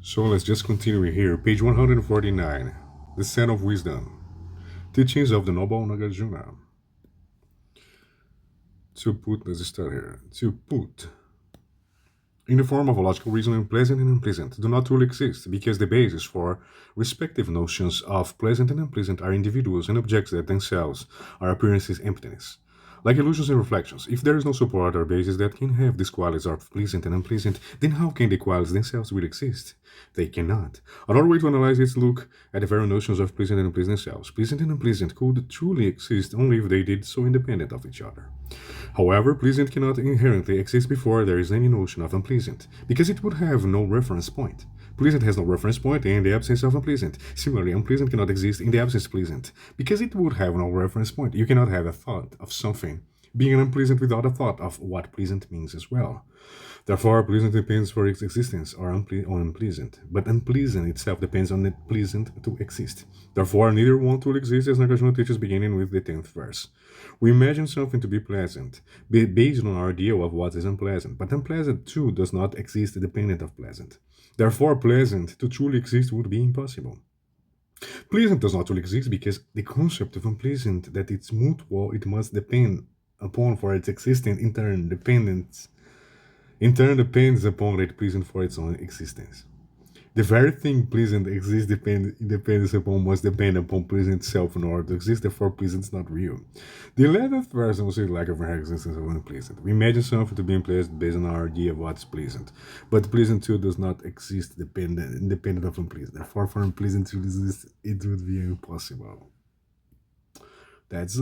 So let's just continue here. Page 149. The Set of Wisdom. Teachings of the Noble Nagarjuna. Let's start here. To put, in the form of a logical reasoning, pleasant and unpleasant do not truly exist because the basis for respective notions of pleasant and unpleasant are individuals and objects that themselves are appearances emptiness. Like illusions and reflections, if there is no support or basis that can have these qualities of pleasant and unpleasant, then how can the qualities themselves really exist? They cannot. Another way to analyze it is to look at the very notions of pleasant and unpleasant themselves. Pleasant and unpleasant could truly exist only if they did so independent of each other. However, pleasant cannot inherently exist before there is any notion of unpleasant, because it would have no reference point. Pleasant has no reference point in the absence of unpleasant. Similarly, unpleasant cannot exist in the absence of pleasant, because it would have no reference point. You cannot have a thought of something being unpleasant without a thought of what pleasant means as well. Therefore, pleasant depends for its existence or on unpleasant, but unpleasant itself depends on it pleasant to exist. Therefore, neither one truly exists, as Nagarjuna teaches beginning with the 10th verse. We imagine something to be pleasant, based on our idea of what is unpleasant, but unpleasant too does not exist independent of pleasant. Therefore, pleasant to truly exist would be impossible. Pleasant does not truly exist because the concept of unpleasant that it's mutual it must depend upon for its existence in turn depends upon it pleasant for its own existence. The very thing pleasant exists depends upon must depend upon pleasant itself in order to exist, therefore pleasant is not real. The 11th verse demonstrates lack of existence of unpleasant. We imagine something to be unpleasant based on our idea of what's pleasant. But pleasant too does not exist independent of unpleasant. Therefore for unpleasant to exist it would be impossible. That's